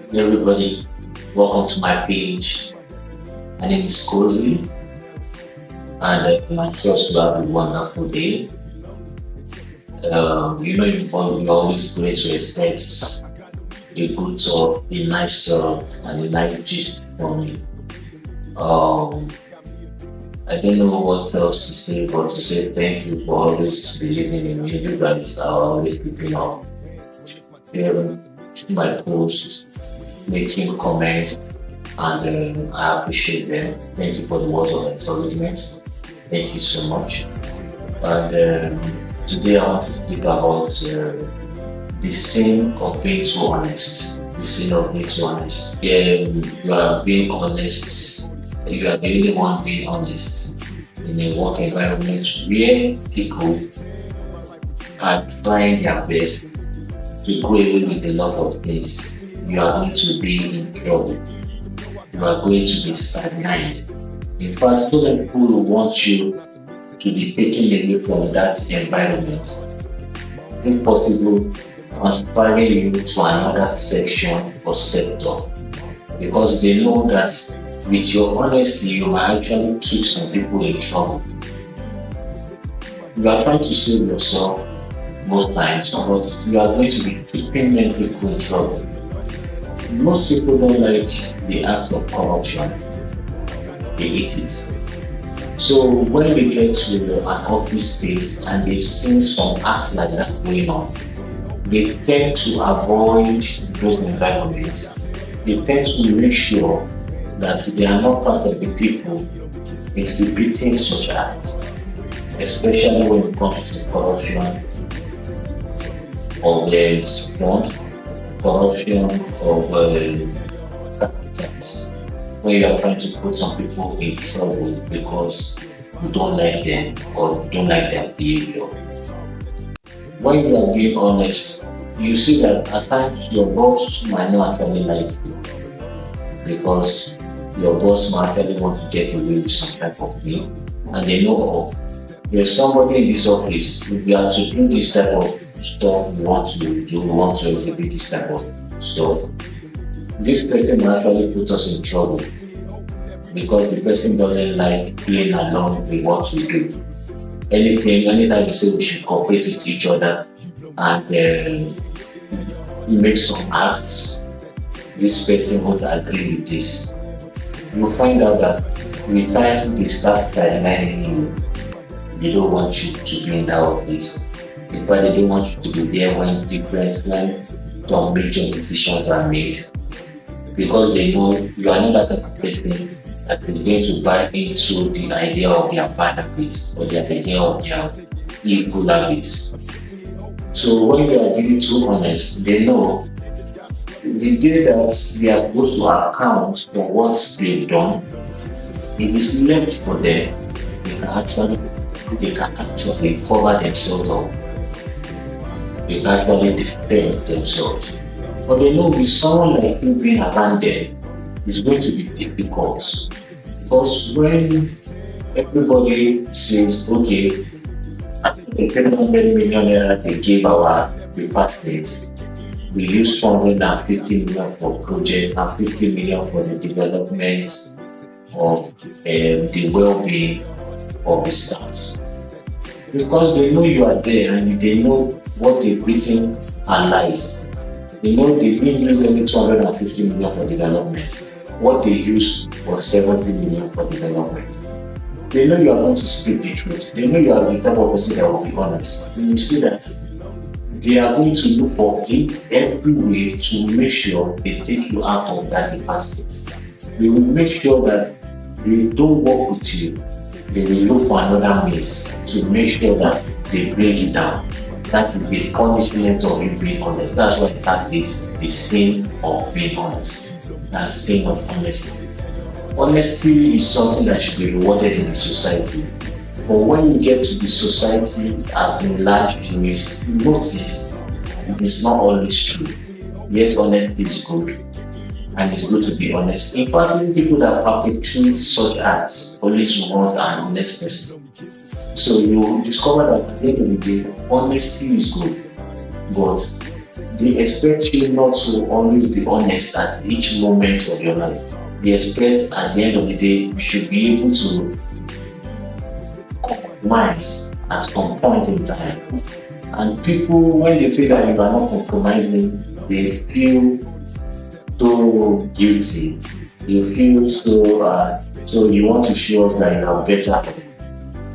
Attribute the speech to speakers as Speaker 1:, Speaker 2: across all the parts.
Speaker 1: Hey everybody, welcome to my page. My name is Cozy, and I trust you have a wonderful day. You're always going to expect a good talk, a nice talk, and a nice gist from me. Um, I don't know what else to say, but to say thank you for always believing in me. You guys are always keeping up, sharing my posts, making comments, and I appreciate them. Thank you for the words of encouragement. Thank you so much. And today I want to speak about the sin of being too honest. The sin of being too honest. You are being honest. You are the only one being honest in a work environment where people are trying their best to go away with a lot of things. You are going to be in trouble. You are going to be sidelined. In fact, so many people will want you to be taken away from that environment. If possible, transferring you to another section or sector because they know that with your honesty, you might actually keep some people in trouble. You are trying to save yourself most times, but you are going to be keeping many people in trouble. Most people don't like the act of corruption, they hate it. So when they get to an office space and they've seen some acts like that going on, they tend to avoid those environments. They tend to make sure that they are not part of the people exhibiting such acts, especially when it comes to corruption of the fund, corruption of capitals, where you are trying to put some people in trouble because you don't like them or you don't like their behavior. When you are being honest, you see that at times your boss might not actually like you because your boss might actually want to get away with some type of thing and they know, oh, there's somebody in this office, if you are to do this type of stuff you want to do, you want to exhibit this type of stuff, this person will actually put us in trouble because the person doesn't like playing along with what we do. Anytime we say we should cooperate with each other and make some acts, this person won't agree with this. You'll find out that with time they start sidelining you. They don't want you to be in that office. In fact, they don't want you to be there when some major decisions are made because they know you are not that type of person that is going to buy into the idea of their bad habits or the idea of their evil habits. So when you are being too honest, they know the day that they are supposed to account for what they've done, if it's left for them, they can actually cover themselves up. They can actually defend themselves. But they know with someone like you being around them, it's going to be difficult. Because when everybody says, okay, the 300 million naira they gave our department, we use 450 million for project and 50 million for the development of the well-being of the staff. Because they know you are there and they know what they've written are lies. They know they didn't use only 250 million for development. What they used was 70 million for development. They know you are going to speak the truth. They know you are the type of person that will be honest. And you see that they are going to look for every way to make sure they take you out of that department. They will make sure that they don't work with you. They will look for another means to make sure that they bring you down. That is the punishment of you being honest. That's why that is the sin of being honest. That's sin of honesty. Honesty is something that should be rewarded in the society. But when you get to the society at large, you notice it is not always true. Yes, honesty is good, and it's good to be honest. In fact, even people that perpetrate such acts always want an honest person. So you discover that at the end of the day, honesty is good, but They expect you not to always be honest at each moment of your life. They expect at the end of the day you should be able to compromise at some point in time. And people, when they feel that you are not compromising, they feel so guilty. They feel so you want to show us that you are better.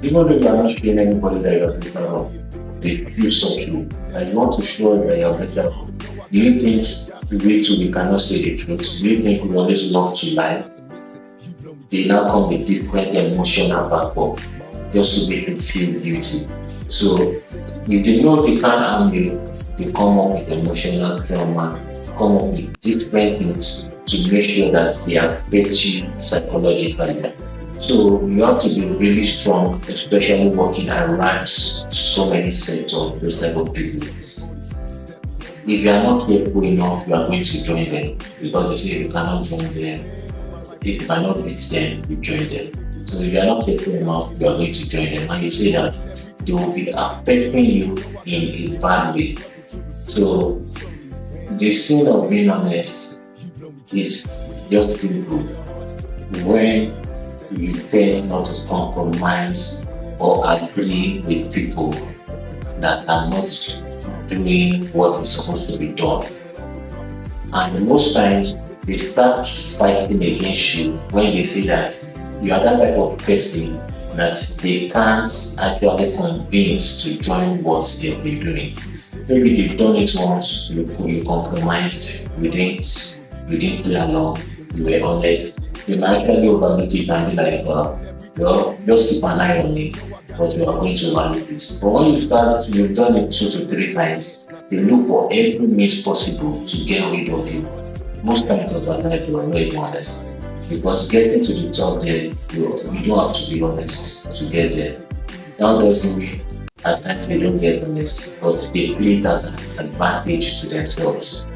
Speaker 1: Even though you are not showing anybody that you are better off, they feel so true. And you want to show us that you are better off. Do you think we cannot say the truth? Do you think we always love to lie? They now come with different emotional backup just to make you feel guilty. So if they know they can't harm you, they come up with emotional trauma, come up with different things to make sure that they affect you psychologically. So you have to be really strong, especially working around so many sets of those type of people. If you are not careful enough, you are going to join them because they say you cannot join them. If you cannot beat them, you join them. So if you are not careful enough, you are going to join them, and you say that they will be affecting you in a bad way. So the sin of being honest is just simple. When you tend not to compromise or agree with people that are not doing what is supposed to be done. And most times they start fighting against you when they see that you are that type of person that they can't actually convince to join what they've been doing. Maybe they've done it once, you compromised, you didn't play along, you were honest. You can actually overlook it and be like, well, just keep an eye on me, but you are going to overlook it. But when you've done it 2 to 3 times, they look for every means possible to get rid of you. Most times of our life, you are not even honest. Because getting to the top there, you don't have to be honest to get there. That doesn't mean at times they don't get honest, but they play it as an advantage to themselves.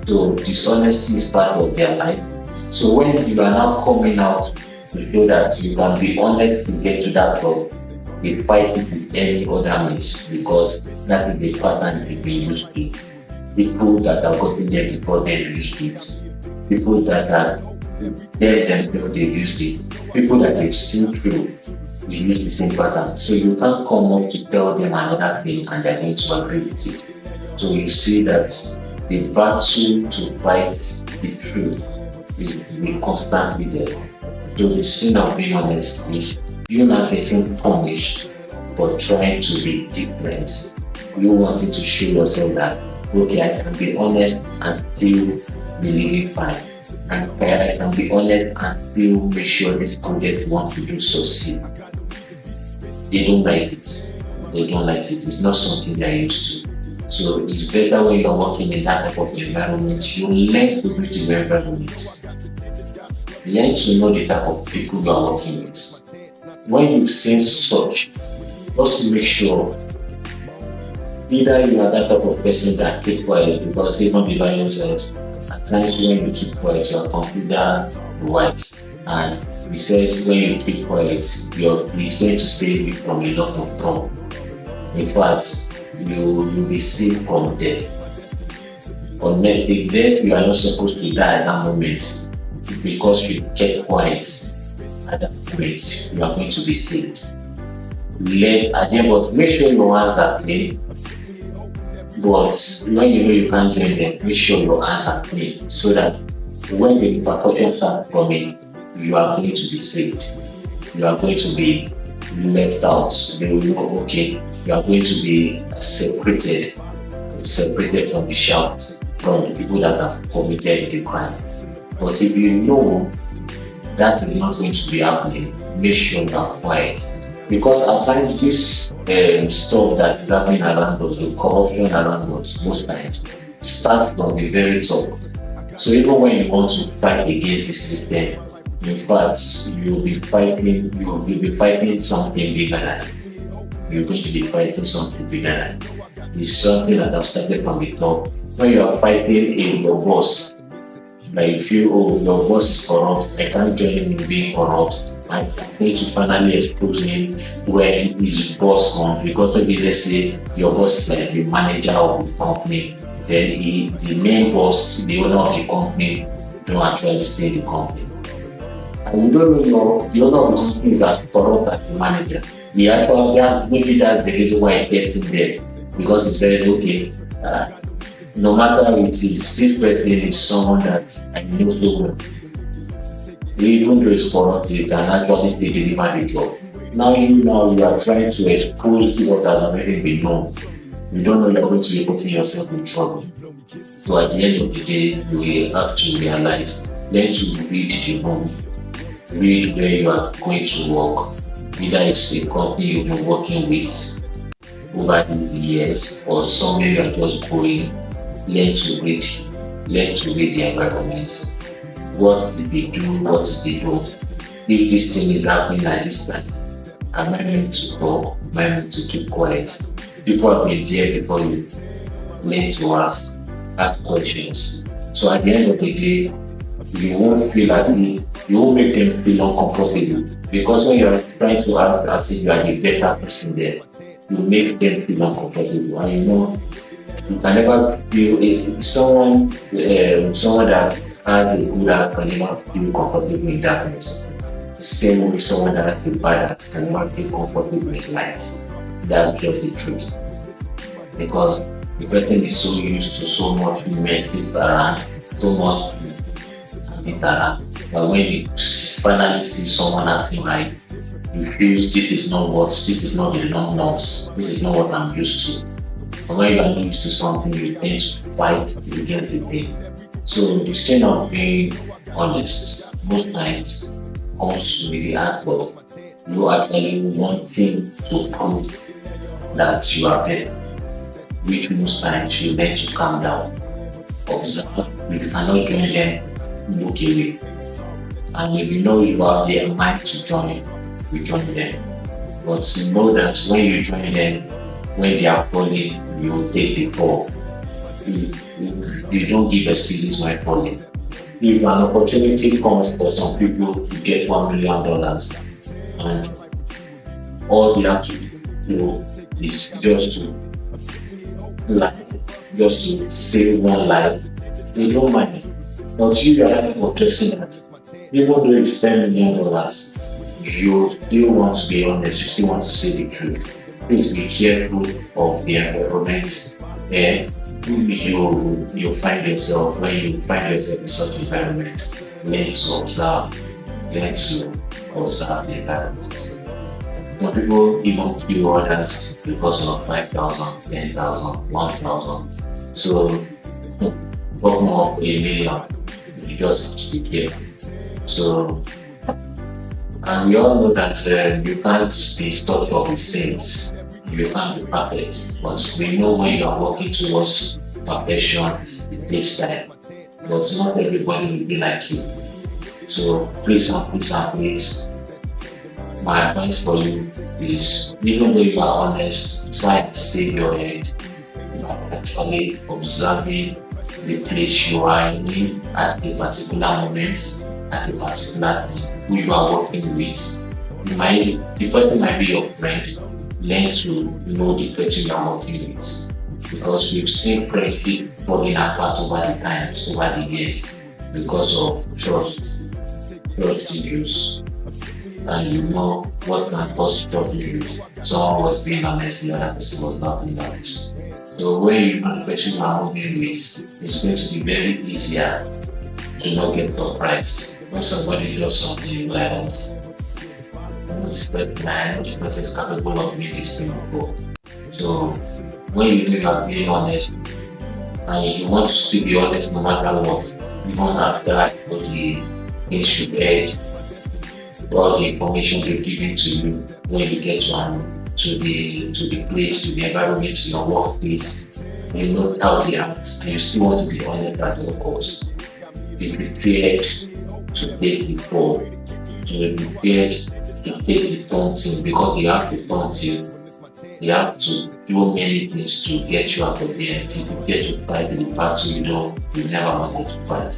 Speaker 1: So dishonesty is part of their life. So when you are now coming out to show that you can be honest to get to that top, they fight it with any other means because that is the pattern they've been used to. People that have gotten there before them used it. People that are there themselves they've used it. People that they've seen through use the same pattern. So you can't come up to tell them another thing and they're going to agree with it. So you see that the battle to fight the truth is constantly there. So the sin of being honest is you not getting punished but trying to be different. You wanting to show yourself that okay, I can be honest and still be living fine. And I can be honest and still make sure this project you want to do succeed. They don't like it. They don't like it. It's not something they're used to. So it's better when you're working in that type of environment. You learn to read the environment. Learn to know the type of people you are working with. When you see such, just make sure either you are that type of person that keep quiet because even the values at times when you keep quiet, you are considered wise. And we said when you keep quiet, it's going to save you from a lot of trouble. In fact, you'll be safe from death. But the death you are not supposed to die at that moment because you kept quiet at that moment, you are going to be saved. But make sure your hands are clean. But when you know you can't join them, make sure your hands are clean so that when the repercussions start coming, you are going to be saved. You are going to be left out. They will know, okay, you are going to be separated from the shout, from the people that have committed the crime. But if you know that is not going to be happening, make sure you are quiet. Because at times this stuff that is happening around us, the corruption around us, most times starts from the very top. So even when you want to fight against the system, in fact, you'll be fighting something bigger than you. You're going to be fighting something bigger than you. It's something that has started from the top. When you are fighting your boss, like you feel, oh, your boss is corrupt, I can't join him in being corrupt. I'm going to finally expose him when his boss comes, because maybe let's say your boss is like the manager of the company then the main boss, the owner of the company, don't actually stay in the company. And you don't know the owner of the company is as corrupt as the manager. The actual maybe that's the reason why he gets in there. Because he said, okay, no matter how it is, this person is someone that I know so well. Even though it's corrupt, they can actually still deliver the job. Now you are trying to expose what has already been known. You don't know you're going to be putting yourself in trouble. So at the end of the day, you will have to realize, learn to read the room, read where you are going to work. Either it's a company you've been working with over the years or somewhere you are just going. Learn to read the environment. What did they do? What is they don't? If this thing is happening at this time, am I meant to talk? Am I meant to keep quiet? People have been there before you. Learn to ask questions. So at the end of the day, you won't feel as if you won't make them feel uncomfortable. Because when you're trying to act as if you are the better person there, you make them feel uncomfortable. And you can never feel someone that has a good heart can never feel comfortable in darkness. Same with someone that has a bad heart can never feel comfortable in light. That's just the truth. Because the person is so used to so much mess around, so much it around. But when you finally see someone acting right, you feel this is not the norms, this is not what I'm used to. And when you are not used to something, you tend to fight against the thing. So the sin of being honest most times comes with the act of you actually wanting to prove that you are better, which most times you learn to calm down, observe. If you cannot join them, look away. And if you know you have their mind to join, you join them. But know that when you join them, when they are falling, you take the fall. You don't give excuses by falling. If an opportunity comes for some people to get $1 million and all they have to do is just to save one life, they don't mind. But you are that of person that even though it's $10 million, you still want to be honest, you still want to say the truth. Please be careful of the environment and you find yourself when you find yourself in such environment. Learn to observe the environment. Some people even kill others because of 5,000, 10,000, 1,000. So talk more of a million. You just have to be careful. So and we all know that you can't be stuck of the saints. You can't be perfect, but we know when you are working towards perfection, it takes time. But not everybody will be like you. So please, my advice for you is, even though you are honest, try to save your head by actually observing the place you are in at a particular moment, at a particular time, who you are working with. The person might be your friend. Learn to know the person you are working with, because we've seen friendship falling apart over the times, over the years, because of trust issues. And you know what can cause trust issues. Someone was being honest, the other person was not being honest. So when you know the person you are working with, it's going to be very easier to not get surprised when somebody does something like I know this person is capable of doing this thing before. So when you are being honest and you want to still be honest no matter what, even after all the things you've heard, all the information they've given to you, when you get to the place, to the environment, to your workplace, you know how they act and you still want to be honest at all costs. Be prepared to take the fall, to be prepared to take the taunting, because they have to taunt you. They have to do many things to get you out of there. Be prepared to fight in the battle you never wanted to fight.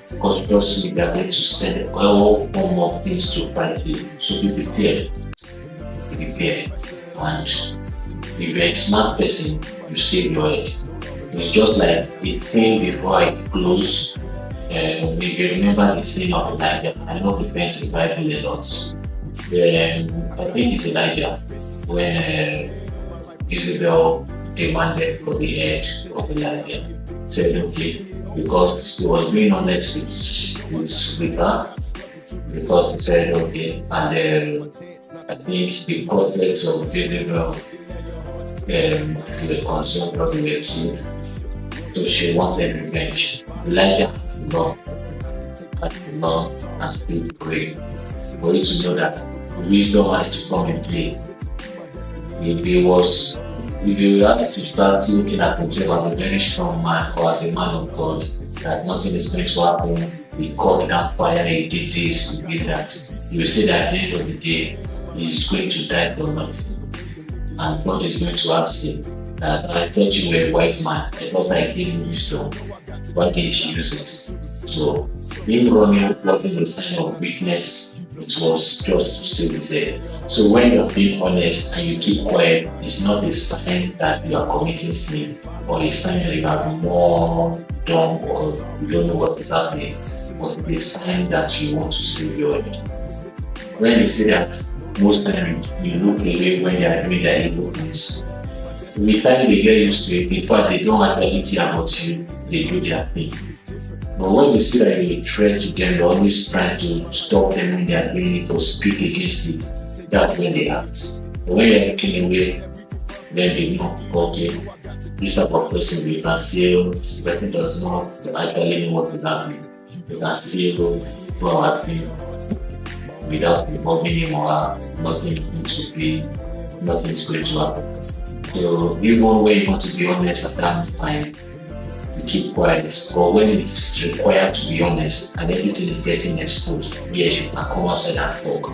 Speaker 1: Because trust me, they are going to send all form of things to fight you. So be prepared. Be prepared. And if you're a smart person, you save your head. It's just like the thing before I close. If you remember the scene of Elijah, I know referring to the Bible a lot. I think it's Elijah when Jezebel demanded for the head of Elijah. Said okay, because he was being honest with her, because he said okay, and I think the prospects of Jezebel were concerned of the way too, so she wanted revenge. Elijah had to learn and still pray for you to know that wisdom has to come in play. If you have to start looking at himself as a very strong man or as a man of God, that nothing is going to happen, he caught that fire, he did this, he did that, you will say that at the end of the day, he's going to die for nothing. And God is going to ask him that I thought you were a wise man, I thought I gave you wisdom, why didn't you use it? So, him running wasn't a sign of weakness, it was just to save his head. So when you're being honest and you keep quiet, it's not a sign that you are committing sin or a sign that you are more dumb or you don't know what is happening, but it's a sign that you want to save your head. When they say that, most times you look away when they are doing their evil things. With time they get used to it, in fact they don't actually care about you, they do their thing. But when they see that you're a threat to them, they're always trying to stop them when they are doing it or speak against it. That's when they act. But when you're looking away, then they know, okay, this type of person, we can still, the person does not actually know what is happening. We can still do our thing without involving him or her. Nothing is going to happen. So, even when you want to be honest at that time, keep quiet, but when it's required to be honest and everything is getting exposed, yes, you can come outside and talk.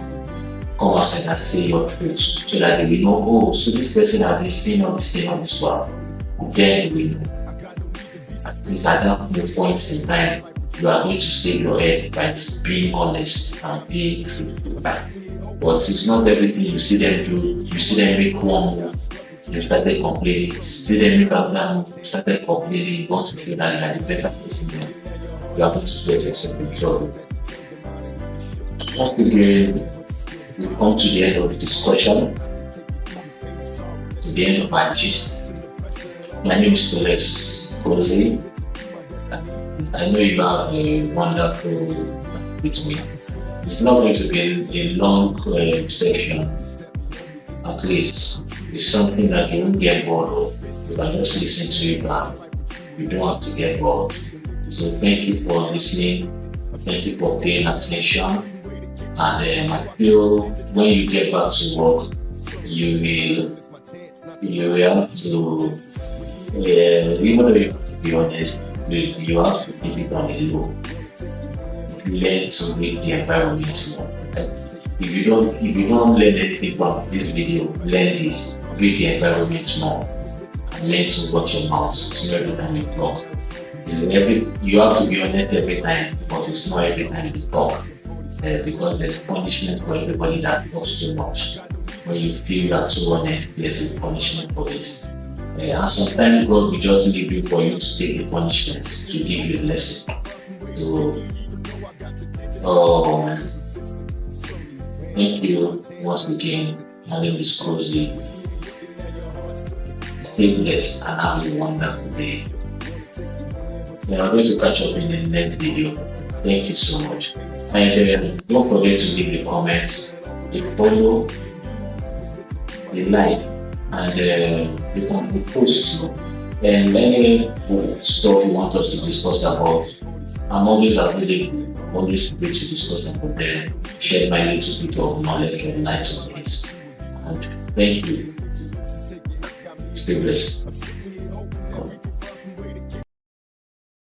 Speaker 1: Come outside and say your truth so that they will know, oh, so this person has been seeing all this thing on this world. Then we know. At least at that point in time, you are going to save your head by being honest and being truthful. But it's not everything you see them do, you see them make one move. You started complaining, see them make a plan, you started complaining, you want to feel that you are the better person there. You are going to get yourself in trouble. Once again, we come to the end of the discussion, to the end of our gist. My name is Toles Jose. I know you have a wonderful time with me. It's not going to be a long section, at least. It's something that you won't get bored of. You can just listen to it and you don't have to get bored. So thank you for listening. Thank you for paying attention. And I feel when you get back to work, you will have to, even though you have to be honest, you have to keep it on a low. Learn to read the environment more. If you don't learn anything from this video, learn this. Read the environment more and learn to watch your mouth. So every time you talk, you have to be honest every time, but it's not every time you talk. Because there's punishment for everybody that talks too much. When you feel that too honest, there's a punishment for it. And sometimes God will just leave you for you to take the punishment, to give you a lesson. So, thank you once again. My name is Cozy. Stay blessed and have a wonderful day. We are going to catch up in the next video. Thank you so much. And don't forget to leave the comments, a follow, a like, and you can post too. And any stuff you want us to discuss about, I'm always available, always free to discuss about them, share my little bit of knowledge or light on it. And thank you. Stay blessed.